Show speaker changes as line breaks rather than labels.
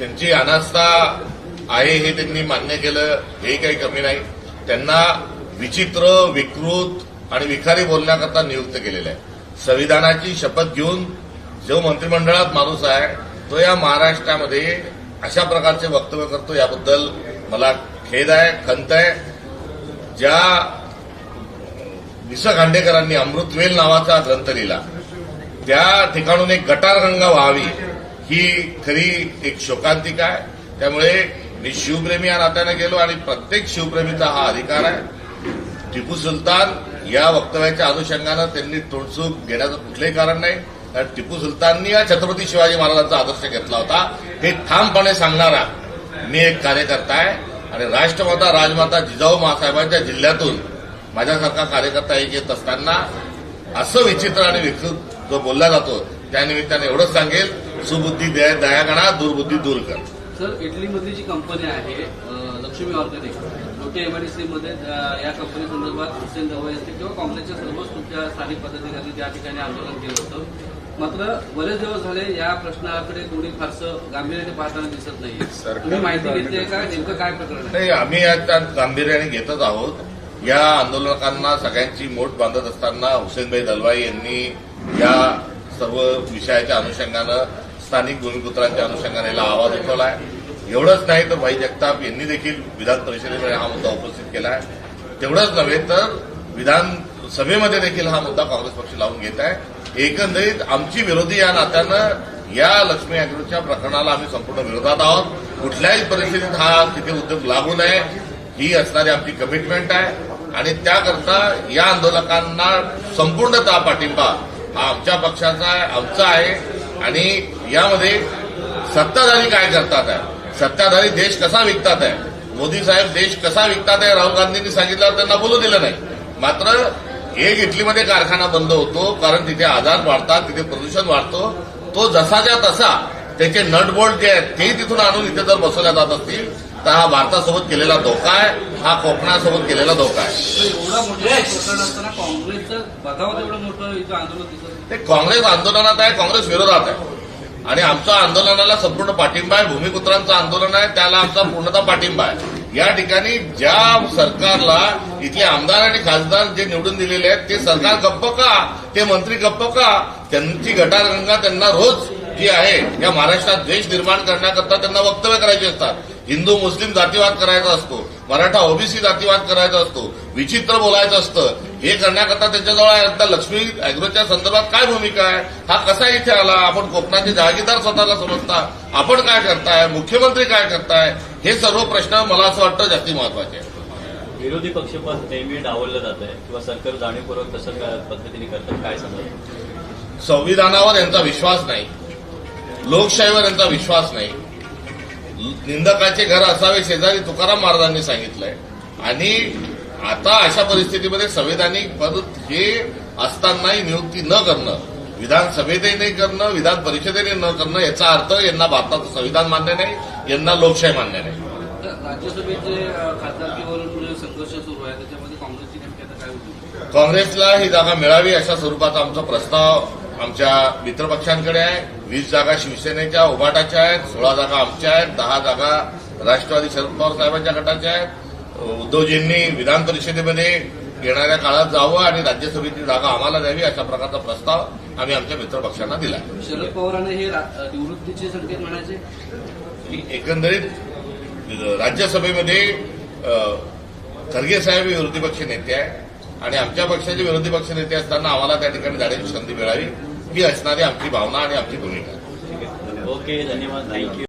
त्यांची अनास्था आहे हे त्यांनी मान्य केलं, हे काही कमी नाही. त्यांना विचित्र, विकृत आणि विखारी बोलण्याकरता नियुक्त केलेलं आहे. संविधानाची शपथ घेऊन जो मंत्रिमंडळात माणूस आहे तो या महाराष्ट्रामध्ये अशा प्रकारचे वक्तव्य करतो, याबद्दल मला खेद आहे, खंत आहे. ज्या वि. स. खांडेकरांनी अमृतवेल नावाचा ग्रंथ लिहिला, त्या ठिकाणून एक गटारगंगा व्हावी ही खरी एक शोकांतिका आहे. त्यामुळे मी शिवप्रेमी या नात्याने गेलो आणि प्रत्येक शिवप्रेमीचा हा अधिकार आहे. टिपू सुलतान या वक्तव्याच्या अनुषंगानं त्यांनी तोडसूक घेण्याचं कुठलंही कारण नाही. कारण टिपू सुलताननी या छत्रपती शिवाजी महाराजांचा आदर्श घेतला होता हे ठामपणे सांगणारा मी एक कार्यकर्ता आहे. आणि राष्ट्रमाता राजमाता जिजाऊ मासाहेबांच्या जिल्ह्यातून माझ्यासारखा कार्यकर्ता एक येत असताना असं विचित्र आणि विकृत जो बोलला जातो, त्यानिमित्ताने एवढंच सांगेल, सुबुद्धी दयागणा, दुर्बुद्धी दूर कर.
सर, इटलीमधली जी कंपनी आहे लक्ष्मी ऑर्गॅनिक, छोट्या एमआयडीसीमध्ये या कंपनी संदर्भात हुसेन दवाई असतील किंवा काँग्रेसच्या सर्वच तुमच्या स्थानिक पदाधिकाऱ्यांनी त्या ठिकाणी आंदोलन केलं होतं. मात्र बरेच दिवस झाले या प्रश्नाकडे कोणी फारसं गांभीर्याने पाहताना दिसत नाही. तुम्ही माहिती घेतली आहे का, नेमकं काय प्रकरण आहे?
नाही, आम्ही यात गांभीर्याने घेतच आहोत. या आंदोलकांना सगळ्यांची मोठ बांधत असताना हुसेनभाई दलवाई यांनी या सर्व विषयाच्या अनुषंगानं, स्थानिक भूमिपुत्रांच्या अनुषंगाने याला आवाज उठवला आहे. एवढंच नाही तर भाई जगताप यांनी देखील विधान परिषदेमध्ये हा मुद्दा उपस्थित केला आहे. तेवढंच नव्हे तर विधानसभेमध्ये देखील हा मुद्दा काँग्रेस पक्ष लावून घेत आहे. एकंदरीत आमची विरोधी या नात्यानं या लक्ष्मी अॅग्रोच्या प्रकरणाला आम्ही संपूर्ण विरोधात आहोत. कुठल्याही परिस्थितीत हा तिथे उद्योग लागू नये ही असणारी आमची कमिटमेंट आहे. आणि त्याकरता या आंदोलकांना संपूर्णतः पाठिंबा हा आमच्या पक्षाचा आहे, आमचा आहे. आणि यामध्ये सत्ताधारी काय करतात आहे, सत्ताधारी देश कसा विकतात आहे, मोदी साहेब देश कसा विकतात आहे, राहुल गांधींनी सांगितल्यावर त्यांना बोलू दिलं नाही. मात्र एक इटलीमध्ये कारखाना बंद होतो कारण तिथे आजार वाढतात, तिथे प्रदूषण वाढतो. तो जसाच्या तसा त्याचे नटबोल्ट जे आहेत तेही तिथून आणून इथे जर बसवल्या जात असतील तर हा भारतासोबत केलेला धोका आहे, हा कोकणासोबत केलेला धोका आहे.
एवढा मोठं प्रकरण असताना काँग्रेसचं बघावं तेवढं मोठं इथं आंदोलन दिसत.
ते काँग्रेस आंदोलनात आहे, काँग्रेस विरोधात आहे. आणि आमच्या आंदोलनाला संपूर्ण पाठिंबा आहे. भूमिपुत्रांचं आंदोलन आहे, त्याला आमचा पूर्णतः पाठिंबा आहे. या ठिकाणी ज्या सरकारला इथले आमदार आणि खासदार जे निवडून दिलेले आहेत ते सरकार गप्प का, ते मंत्री गप्प का, त्यांची गटारगंगा त्यांना रोज जी आहे या महाराष्ट्रात द्वेष निर्माण करण्याकरता त्यांना वक्तव्य करायचे असतात. हिंदू मुस्लिम जातीवाद करायचा असतो, मराठा ओबीसी जातीवाद करायचा असतो, विचित्र बोलायचं असतं. हे करण्याकरता त्यांच्याजवळ आता लक्ष्मी अॅग्रोच्या संदर्भात काय भूमिका आहे, हा कसा इथे आला, आपण कोकणाचे जहागीरदार स्वतःला समजता, आपण काय करताय, मुख्यमंत्री काय करताय, हे सर्व प्रश्न मला असं वाटतं जास्ती महत्वाचे आहे.
विरोधी पक्षपात नेहमी डावललं जात आहे किंवा सरकार जाणीवपूर्वक तसं पद्धतीने करतात, काय सांगतात?
संविधानावर यांचा विश्वास नाही, लोकशाहीवर यांचा विश्वास नाही. निंदकाचे घर असावे शेजारी तुकाराम महाराजांनी सांगितलंय. आणि आता अशा परिस्थितीमध्ये संवैधानिक पद हे असतानाही नियुक्ती न करणं, विधानसभेतही नाही करणं, विधान परिषदेने न करणं, याचा अर्थ यांना भारताचं संविधान मान्य नाही, यांना लोकशाही मान्य नाही.
राज्यसभेचे खासदारकीवरून संघर्ष सुरू आहे, त्याच्यामध्ये काँग्रेसची नेमकी आता काय होती?
काँग्रेसला ही जागा मिळावी अशा स्वरूपाचा आमचा प्रस्ताव आमच्या मित्रपक्षांकडे आहे. 20 जागा शिवसेनेच्या उभाटाच्या आहेत, 16 जागा आमच्या आहेत, 10 जागा राष्ट्रवादी शरद पवार साहेबांच्या गटाच्या आहेत. उद्धवजींनी विधान परिषदेमध्ये येणाऱ्या काळात जावं आणि राज्यसभेची जागा आम्हाला द्यावी अशा प्रकारचा प्रस्ताव आम्ही आमच्या मित्रपक्षांना दिला.
शरद पवारांना हे निवृत्तीचे संकेत म्हणायचे.
एकंदरीत राज्यसभेमध्ये खरगे साहेब हे विरोधी पक्ष नेते आहे आणि आमच्या पक्षाचे विरोधी पक्ष नेते असताना आम्हाला त्या ठिकाणी जाण्याची संधी मिळावी ही असणारी आमची भावना आणि आमची भूमिका.
ओके, धन्यवाद, थँक्यू.